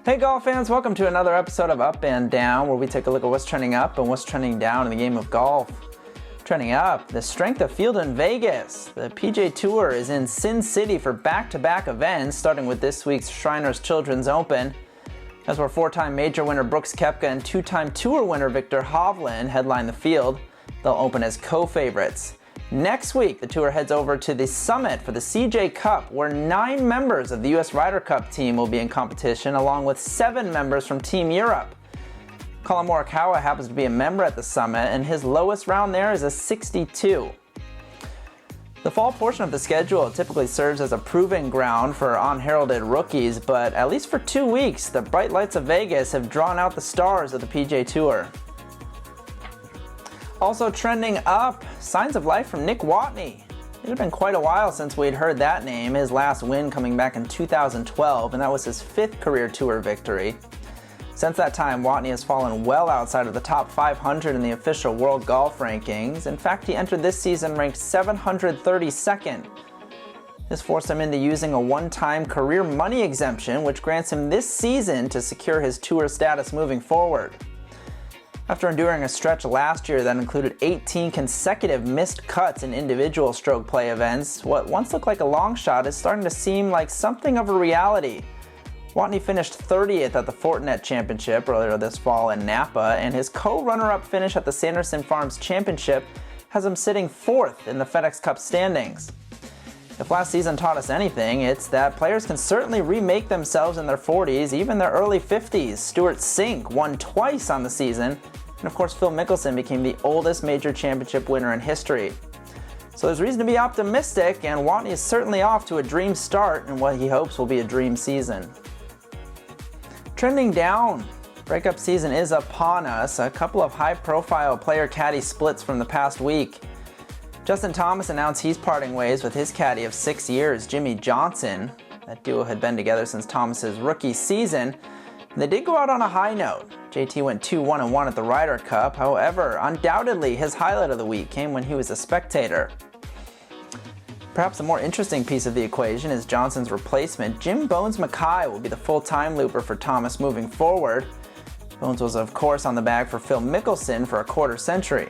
Hey golf fans, welcome to another episode of Up and Down, where we take a look at what's trending up and what's trending down in the game of golf. Trending up, the strength of field in Vegas. The PGA Tour is in Sin City for back-to-back events, starting with this week's Shriners Children's Open. That's where four-time major winner Brooks Koepka and two-time tour winner Viktor Hovland headline the field. They'll open as co-favorites. Next week, the tour heads over to the Summit for the CJ Cup, where 9 members of the U.S. Ryder Cup team will be in competition, along with 7 members from Team Europe. Colin McDonald happens to be a member at the Summit, and his lowest round there is a 62. The fall portion of the schedule typically serves as a proving ground for unheralded rookies, but at least for 2 weeks, the bright lights of Vegas have drawn out the stars of the PGA Tour. Also trending up, signs of life from Nick Watney. It had been quite a while since we'd heard that name, his last win coming back in 2012, and that was his 5th career tour victory. Since that time, Watney has fallen well outside of the top 500 in the official world golf rankings. In fact, he entered this season ranked 732nd. This forced him into using a one-time career money exemption, which grants him this season to secure his tour status moving forward. After enduring a stretch last year that included 18 consecutive missed cuts in individual stroke play events, what once looked like a long shot is starting to seem like something of a reality. Watney finished 30th at the Fortinet Championship earlier this fall in Napa, and his co-runner-up finish at the Sanderson Farms Championship has him sitting 4th in the FedEx Cup standings. If last season taught us anything, it's that players can certainly remake themselves in their 40s, even their early 50s. Stewart Cink won twice on the season, and of course Phil Mickelson became the oldest major championship winner in history. So there's reason to be optimistic, and Watney is certainly off to a dream start in what he hopes will be a dream season. Trending down, breakup season is upon us. A couple of high-profile player-caddie splits from the past week. Justin Thomas announced he's parting ways with his caddy of 6 years, Jimmy Johnson. That duo had been together since Thomas's rookie season. And they did go out on a high note. JT went 2-1-1 at the Ryder Cup. However, undoubtedly his highlight of the week came when he was a spectator. Perhaps the more interesting piece of the equation is Johnson's replacement. Jim Bones Mackay will be the full-time looper for Thomas moving forward. Bones was of course on the bag for Phil Mickelson for a quarter century.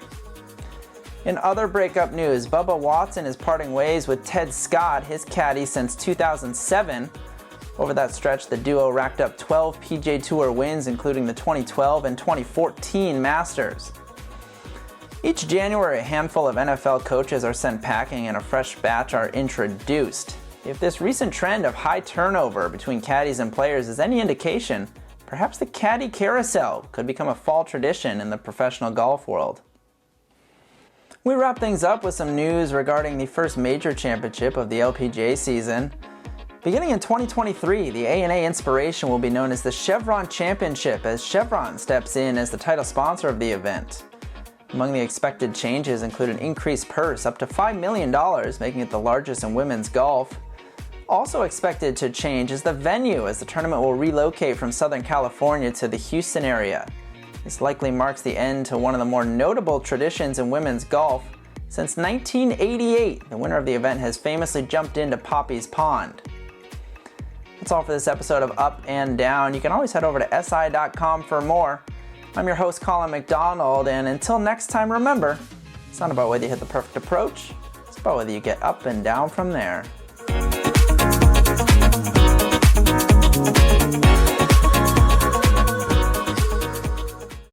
In other breakup news, Bubba Watson is parting ways with Ted Scott, his caddy since 2007. Over that stretch, the duo racked up 12 PGA Tour wins, including the 2012 and 2014 Masters. Each January, a handful of NFL coaches are sent packing and a fresh batch are introduced. If this recent trend of high turnover between caddies and players is any indication, perhaps the caddy carousel could become a fall tradition in the professional golf world. We wrap things up with some news regarding the first major championship of the LPGA season. Beginning in 2023, the A&A inspiration will be known as the Chevron Championship, as Chevron steps in as the title sponsor of the event. Among the expected changes include an increased purse up to $5 million, making it the largest in women's golf. Also expected to change is the venue, as the tournament will relocate from Southern California to the Houston area. This likely marks the end to one of the more notable traditions in women's golf. Since 1988, the winner of the event has famously jumped into Poppy's Pond. That's all for this episode of Up and Down. You can always head over to si.com for more. I'm your host, Colin McDonald, and until next time, remember, it's not about whether you hit the perfect approach, it's about whether you get up and down from there.